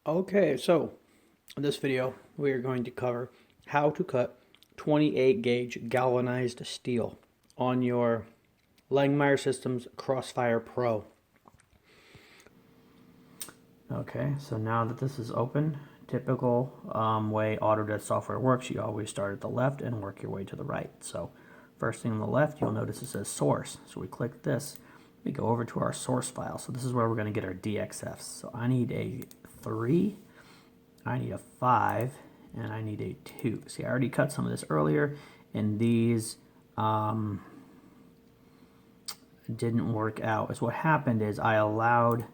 Okay, so in this video we are going to cover how to cut 28 gauge galvanized steel on your Langmuir Systems Crossfire Pro. Okay, so now that this is open, typical way Autodesk software works, you always start at the left and work your way to the right. So first thing on the left, you'll notice it says source. So we click this, we go over to our source file. So this is where we're going to get our DXFs. So I need a 3, I need a 5, and I need a 2. See, I already cut some of this earlier, and these didn't work out. So what happened is I allowed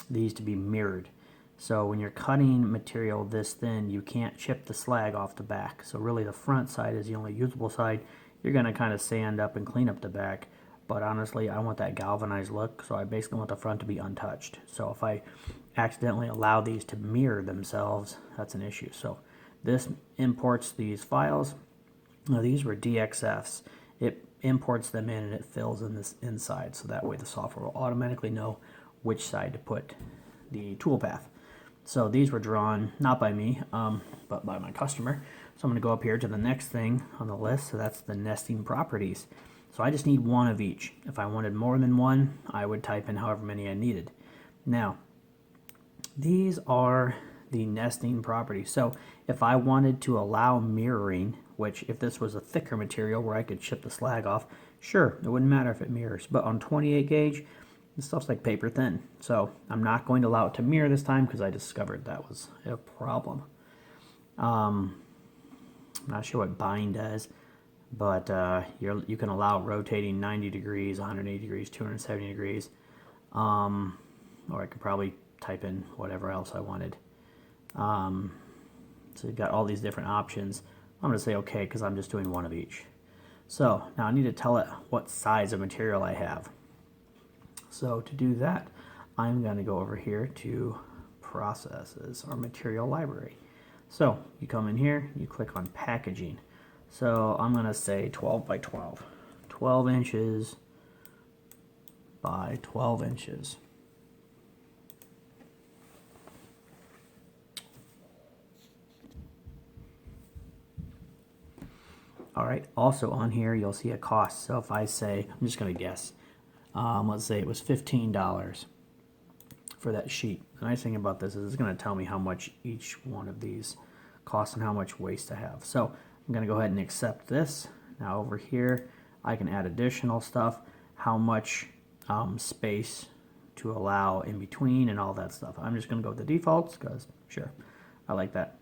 these to be mirrored. So when you're cutting material this thin, you can't chip the slag off the back. So really the front side is the only usable side. You're going to kind of sand up and clean up the back. But honestly, I want that galvanized look, so I basically want the front to be untouched. So if I accidentally allow these to mirror themselves, that's an issue. So this imports these files. Now these were DXFs. It imports them in and it fills in this inside, so that way the software will automatically know which side to put the toolpath. So these were drawn not by me, but by my customer. So I'm going to go up here to the next thing on the list, so that's the nesting properties. So I just need one of each. If I wanted more than one, I would type in however many I needed. Now, these are the nesting properties. So if I wanted to allow mirroring, which if this was a thicker material where I could chip the slag off, sure, it wouldn't matter if it mirrors. But on 28 gauge, this stuff's like paper thin. So I'm not going to allow it to mirror this time because I discovered that was a problem. I'm not sure what bind does, but you can allow rotating 90 degrees, 180 degrees, 270 degrees. Or I could probably type in whatever else I wanted. So you've got all these different options. I'm going to say okay because I'm just doing one of each. So now I need to tell it what size of material I have. So to do that, I'm going to go over here to processes or material library. So you come in here, you click on packaging. So I'm going to say 12 by 12. 12 inches by 12 inches. All right, also on here you'll see a cost. So if I say, I'm just going to guess, let's say it was $15 for that sheet. The nice thing about this is it's going to tell me how much each one of these costs and how much waste I have. So I'm going to go ahead and accept this. Now over here I can add additional stuff, how much space to allow in between and all that stuff. I'm just going to go with the defaults because sure, I like that.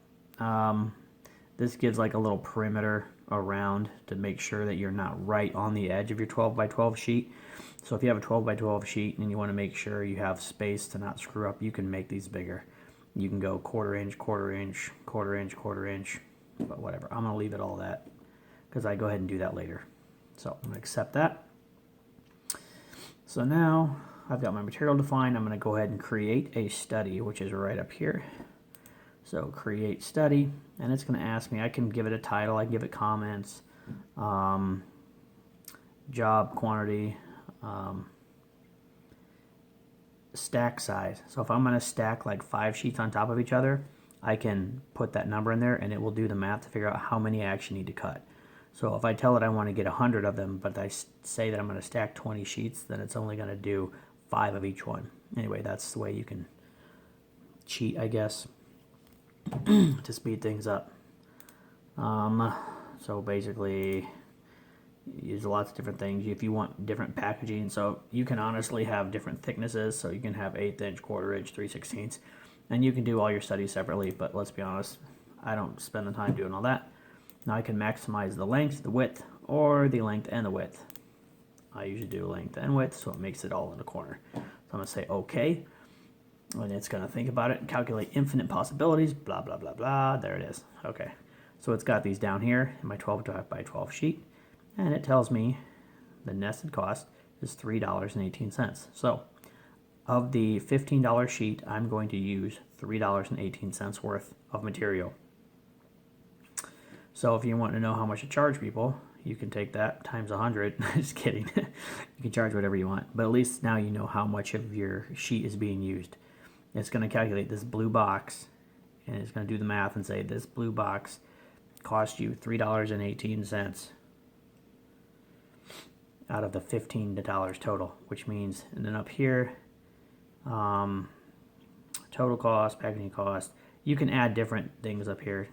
This gives like a little perimeter around to make sure that you're not right on the edge of your 12 by 12 sheet. So if you have a 12 by 12 sheet and you want to make sure you have space to not screw up, you can make these bigger. You can go quarter inch, quarter inch, quarter inch, quarter inch, but whatever. I'm going to leave it all that because I go ahead and do that later. So I'm going to accept that. So now I've got my material defined. I'm going to go ahead and create a study, which is right up here. So create study, and it's going to ask me, I can give it a title, I can give it comments, job quantity, stack size. So if I'm going to stack like 5 sheets on top of each other, I can put that number in there and it will do the math to figure out how many I actually need to cut. So if I tell it I want to get 100 of them, but I say that I'm going to stack 20 sheets, then it's only going to do 5 of each one. Anyway, that's the way you can cheat, I guess, to speed things up. So basically use lots of different things if you want different packaging. So you can honestly have different thicknesses. So you can have 1/8 inch, quarter inch, 3/16, and you can do all your studies separately. But let's be honest, I don't spend the time doing all that. Now I can maximize the length, the width, or the length and the width. I usually do length and width, so it makes it all in the corner. So I'm going to say OK. And it's going to think about it and calculate infinite possibilities, blah, blah, blah, blah. There it is. Okay. So it's got these down here in my 12 by 12 sheet. And it tells me the nested cost is $3.18. So of the $15 sheet, I'm going to use $3.18 worth of material. So if you want to know how much to charge people, you can take that times 100. Just kidding. You can charge whatever you want. But at least now you know how much of your sheet is being used. it's going to calculate this blue box, and it's going to do the math and say this blue box cost you $3.18 out of the $15 total, which means, and then up here, total cost, packaging cost, you can add different things up here,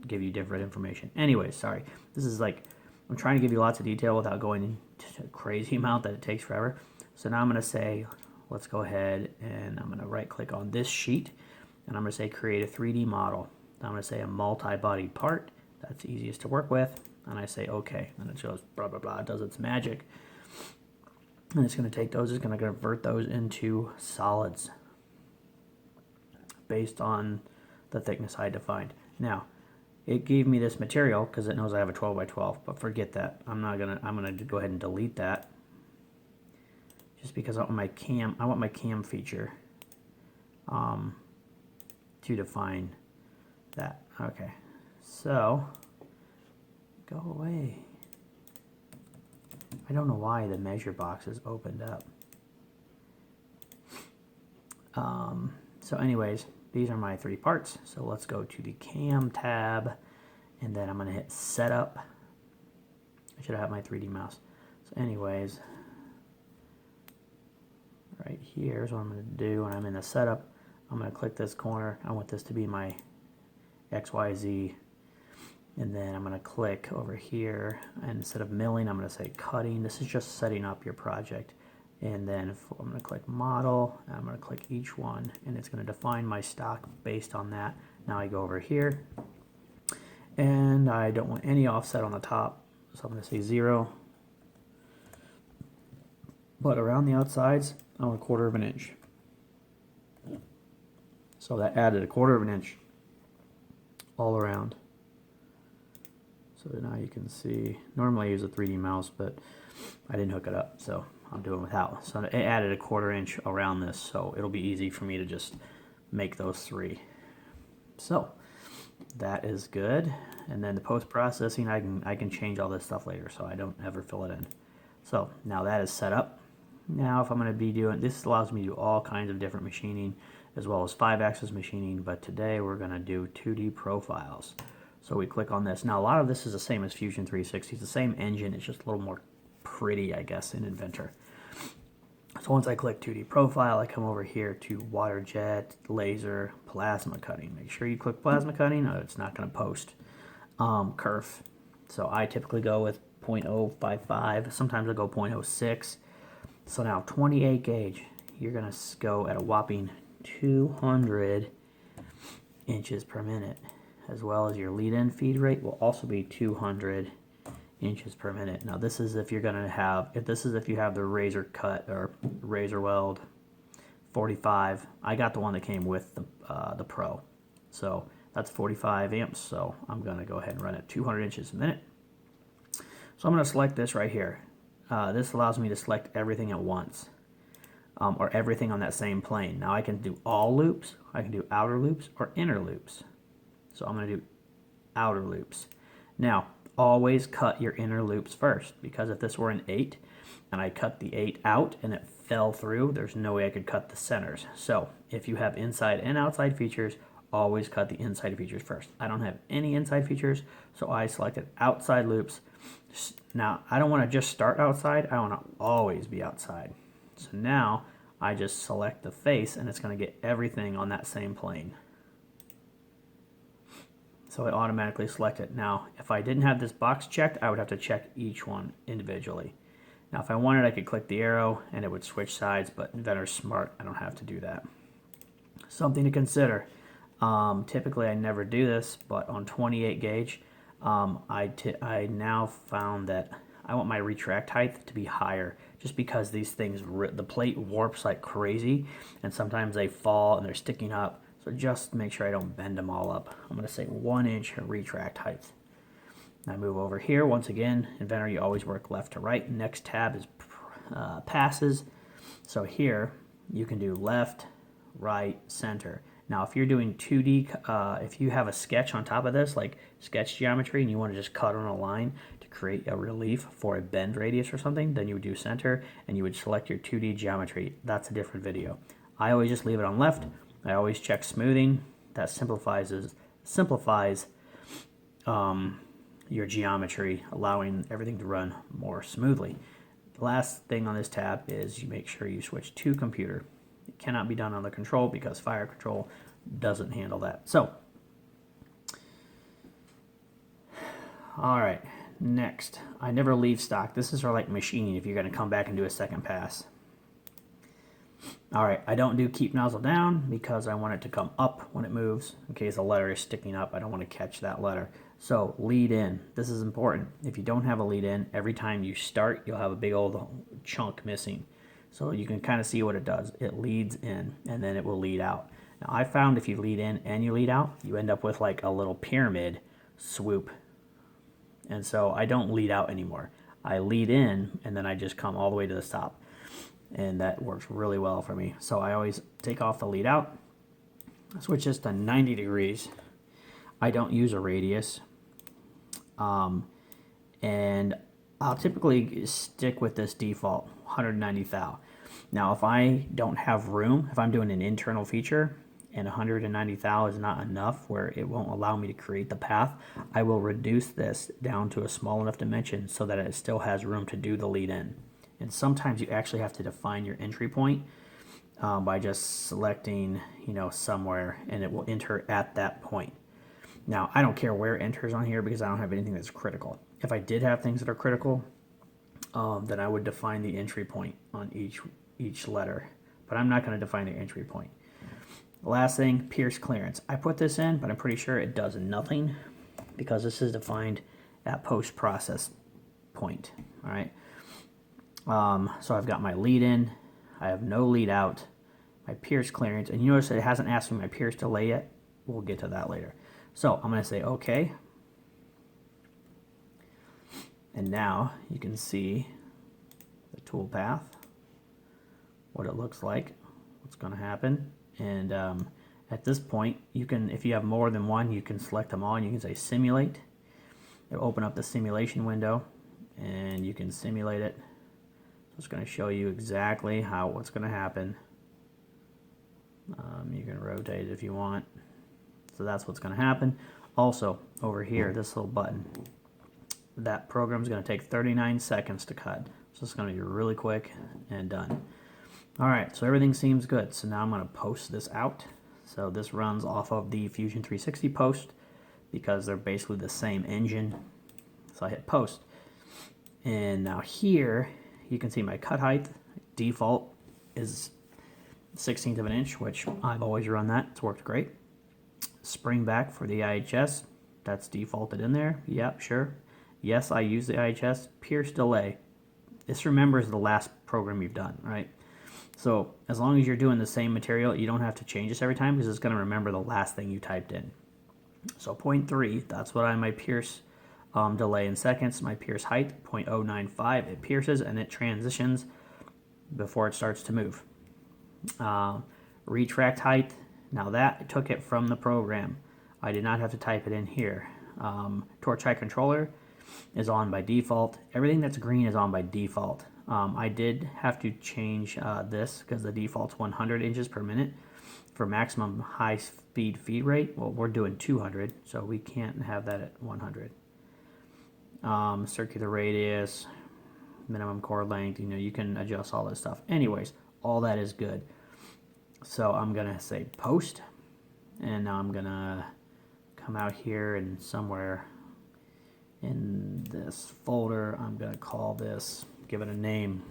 give you different information. Anyways, sorry, this is like, I'm trying to give you lots of detail without going into a crazy amount that it takes forever. So now I'm going to say, let's go ahead and I'm going to right click on this sheet, and I'm going to say create a 3D model. I'm going to say a multi-body part. That's easiest to work with. And I say okay, and it shows blah blah blah, it does its magic. And it's going to take those, it's going to convert those into solids based on the thickness I defined. Now, it gave me this material because it knows I have a 12 by 12, but forget that. I'm gonna go ahead and delete that, just because I want my cam feature to define that. Okay, so go away. I don't know why the measure box is opened up. So anyways, these are my 3 parts. So let's go to the cam tab, and then I'm going to hit setup. I should have my 3D mouse. So anyways, right here is what I'm going to do when I'm in the setup. I'm going to click this corner. I want this to be my XYZ. And then I'm going to click over here, and instead of milling, I'm going to say cutting. This is just setting up your project. And then I'm going to click model, and I'm going to click each one, and it's going to define my stock based on that. Now I go over here, and I don't want any offset on the top, so I'm going to say 0. But around the outsides, I want 1/4 of an inch. So that added 1/4 of an inch all around. So now you can see, normally I use a 3D mouse, but I didn't hook it up, so I'm doing without. So it added 1/4 inch around this, so it'll be easy for me to just make those 3. So that is good. And then the post-processing, I can change all this stuff later, so I don't ever fill it in. So now that is set up. Now if I'm going to be doing, this allows me to do all kinds of different machining, as well as 5-axis machining, but today we're going to do 2D profiles. So we click on this. Now a lot of this is the same as Fusion 360. It's the same engine, it's just a little more pretty, I guess, in Inventor. So once I click 2D profile, I come over here to water jet, laser, plasma cutting. Make sure you click plasma cutting, or it's not going to post. Kerf. So I typically go with 0.055. Sometimes I go 0.06. So now 28 gauge. You're going to go at a whopping 200 inches per minute, as well as your lead-in feed rate will also be 200 inches per minute. Now this is if you're going to have, if you have the razor cut or razor weld 45. I got the one that came with the Pro, so that's 45 amps. So I'm going to go ahead and run it 200 inches a minute. So I'm going to select this right here. This allows me to select everything at once, or everything on that same plane. Now I can do all loops, I can do outer loops, or inner loops. So I'm going to do outer loops. Now, always cut your inner loops first, because if this were an 8 and I cut the 8 out and it fell through, there's no way I could cut the centers. So if you have inside and outside features, always cut the inside features first. I don't have any inside features, so I selected outside loops. Now, I don't want to just start outside, I want to always be outside. So now I just select the face, and it's going to get everything on that same plane. So it automatically selected. Now, if I didn't have this box checked, I would have to check each one individually. Now, if I wanted, I could click the arrow and it would switch sides, but Inventor's smart, I don't have to do that. Something to consider. Typically, I never do this, but on 28 gauge, I now found that I want my retract height to be higher, just because these things, the plate warps like crazy, and sometimes they fall and they're sticking up. So just make sure I don't bend them all up. I'm going to say 1 inch retract height. Now move over here. Once again, Inventor, you always work left to right. Next tab is passes. So here you can do left, right, center. Now if you're doing 2D, if you have a sketch on top of this, like sketch geometry, and you want to just cut on a line to create a relief for a bend radius or something, then you would do center and you would select your 2D geometry. That's a different video. I always just leave it on left. I always check smoothing. That simplifies your geometry, allowing everything to run more smoothly. The last thing on this tab is you make sure you switch to computer. It cannot be done on the control because fire control doesn't handle that. So, all right, next, I never leave stock. This is for like machining if you're going to come back and do a second pass. All right, I don't do keep nozzle down because I want it to come up when it moves. In case a letter is sticking up, I don't want to catch that letter. So lead in, this is important. If you don't have a lead in, every time you start, you'll have a big old chunk missing. So you can kind of see what it does. It leads in and then it will lead out. Now I found if you lead in and you lead out, you end up with like a little pyramid swoop. And so I don't lead out anymore. I lead in and then I just come all the way to the top. And that works really well for me. So I always take off the lead out, switch this to 90 degrees. I don't use a radius. And I'll typically stick with this default 190 thou. Now if I don't have room, if I'm doing an internal feature and 190 thou is not enough where it won't allow me to create the path, I will reduce this down to a small enough dimension so that it still has room to do the lead in. And sometimes you actually have to define your entry point by just selecting, somewhere, and it will enter at that point. Now, I don't care where it enters on here because I don't have anything that's critical. If I did have things that are critical, then I would define the entry point on each letter. But I'm not going to define the entry point. The last thing, pierce clearance. I put this in, but I'm pretty sure it does nothing because this is defined at post-process point. All right. So I've got my lead in, I have no lead out, my pierce clearance, and you notice that it hasn't asked me my pierce delay yet. We'll get to that later. So I'm going to say OK. And now you can see the toolpath, what it looks like, what's going to happen. And at this point, you can, if you have more than one, you can select them all and you can say simulate. It'll open up the simulation window and you can simulate it. It's going to show you exactly what's going to happen. You can rotate it if you want. So that's what's going to happen. Also, over here, this little button, that program is going to take 39 seconds to cut. So it's going to be really quick and done. All right, so everything seems good. So now I'm going to post this out. So this runs off of the Fusion 360 post because they're basically the same engine. So I hit post. And now here, you can see my cut height. Default is 1/16 of an inch, which I've always run that. It's worked great. Spring back for the IHS. That's defaulted in there. Yep, sure. Yes, I use the IHS. Pierce delay. This remembers the last program you've done, right? So as long as you're doing the same material, you don't have to change this every time because it's going to remember the last thing you typed in. So 0.3, that's what my pierce delay in seconds. My pierce height, 0.095. It pierces and it transitions before it starts to move. Retract height, now that took it from the program. I did not have to type it in here. Torch height controller is on by default. Everything that's green is on by default. I did have to change this because the default's 100 inches per minute for maximum high speed feed rate. Well, we're doing 200, so we can't have that at 100. Circular radius, minimum core length, you can adjust all this stuff. Anyways, all that is good. So I'm going to say post, and now I'm going to come out here and somewhere in this folder, I'm going to call this, give it a name,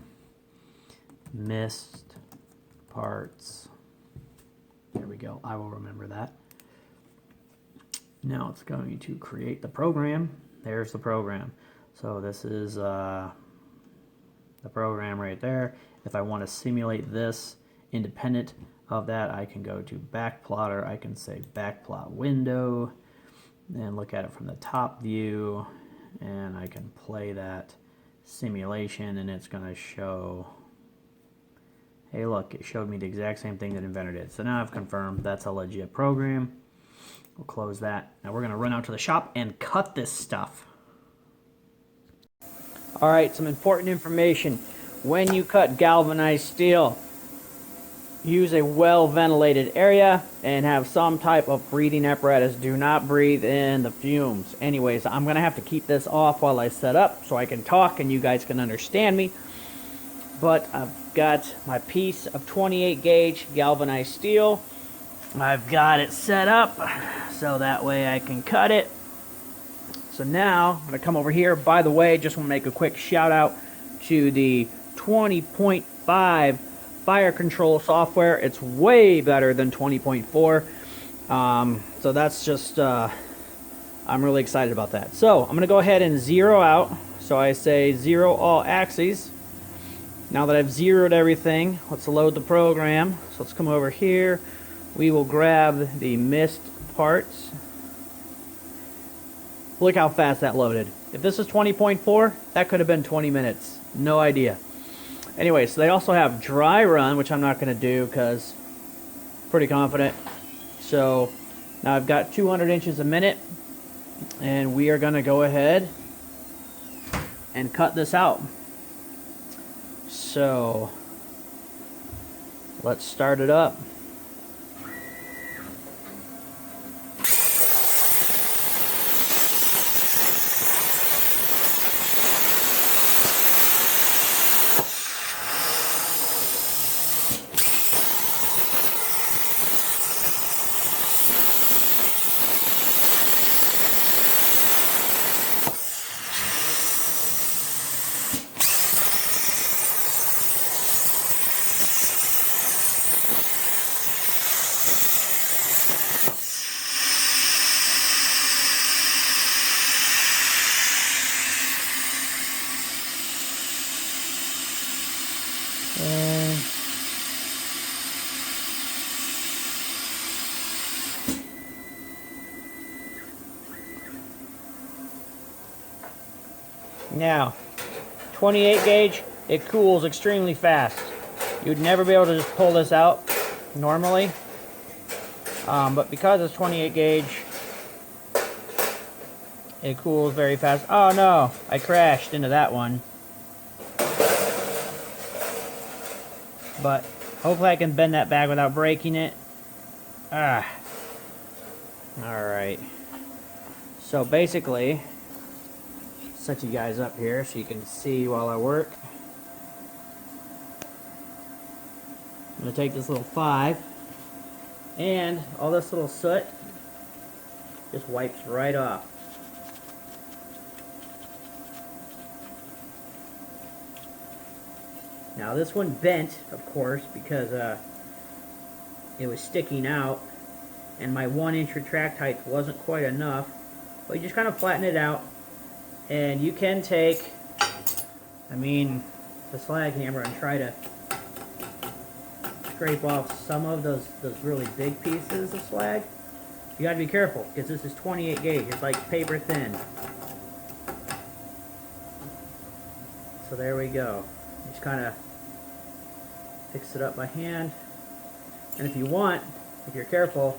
missed parts. There we go. I will remember that. Now it's going to create the program. There's the program. So this is the program right there. If I want to simulate this independent of that, I can go to backplotter. I can say backplot window and look at it from the top view, and I can play that simulation and it's going to show, hey look, it showed me the exact same thing that Inventor did. So now I've confirmed that's a legit program. We'll close that. Now we're going to run out to the shop and cut this stuff. Alright, some important information. When you cut galvanized steel, use a well-ventilated area and have some type of breathing apparatus. Do not breathe in the fumes. Anyways, I'm going to have to keep this off while I set up so I can talk and you guys can understand me. But I've got my piece of 28 gauge galvanized steel. I've got it set up so that way I can cut it. So now I'm going to come over here. By the way, just want to make a quick shout out to the 20.5 fire control software. It's way better than 20.4. So that's just, I'm really excited about that. So I'm going to go ahead and zero out. So I say zero all axes. Now that I've zeroed everything, let's load the program. So let's come over here. We will grab the missed parts. Look how fast that loaded. If this is 20.4, that could have been 20 minutes. No idea. Anyway, so they also have dry run, which I'm not going to do because I'm pretty confident. So now I've got 200 inches a minute, and we are going to go ahead and cut this out. So let's start it up. Now, 28 gauge, it cools extremely fast. You'd never be able to just pull this out normally. But because it's 28 gauge, it cools very fast. Oh no, I crashed into that one. But hopefully I can bend that back without breaking it. Alright. So basically, set you guys up here so you can see while I work. I'm going to take this little 5 and all this little soot just wipes right off. Now this one bent, of course, because it was sticking out and my 1-inch retract height wasn't quite enough. But you just kind of flatten it out. And you can take, the slag hammer and try to scrape off some of those really big pieces of slag. You got to be careful because this is 28 gauge. It's like paper thin. So there we go. Just kind of fix it up by hand. And if you want, if you're careful,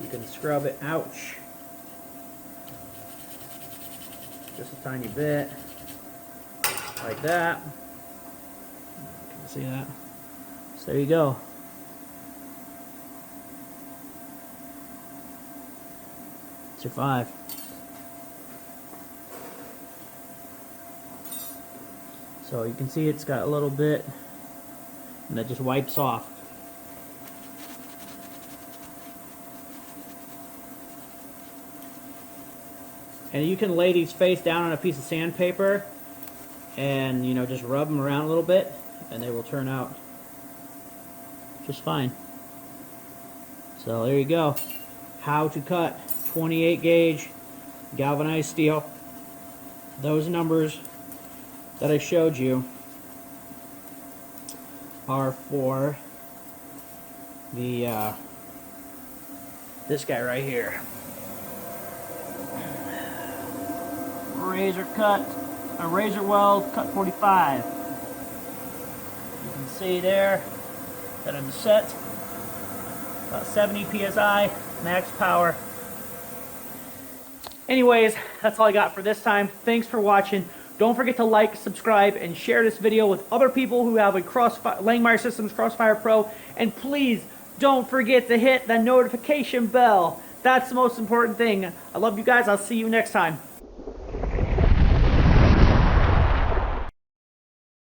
you can scrub it. Ouch. Just a tiny bit, like that. Can you see that? So there you go. It's your 5. So you can see it's got a little bit, and that just wipes off. And you can lay these face down on a piece of sandpaper and, just rub them around a little bit and they will turn out just fine. So there you go. How to cut 28 gauge galvanized steel. Those numbers that I showed you are for the this guy right here. Razor cut, a razor weld cut 45. You can see there that I'm set. About 70 psi, max power. Anyways, that's all I got for this time. Thanks for watching. Don't forget to like, subscribe, and share this video with other people who have a Langmuir Systems Crossfire Pro. And please don't forget to hit the notification bell. That's the most important thing. I love you guys. I'll see you next time.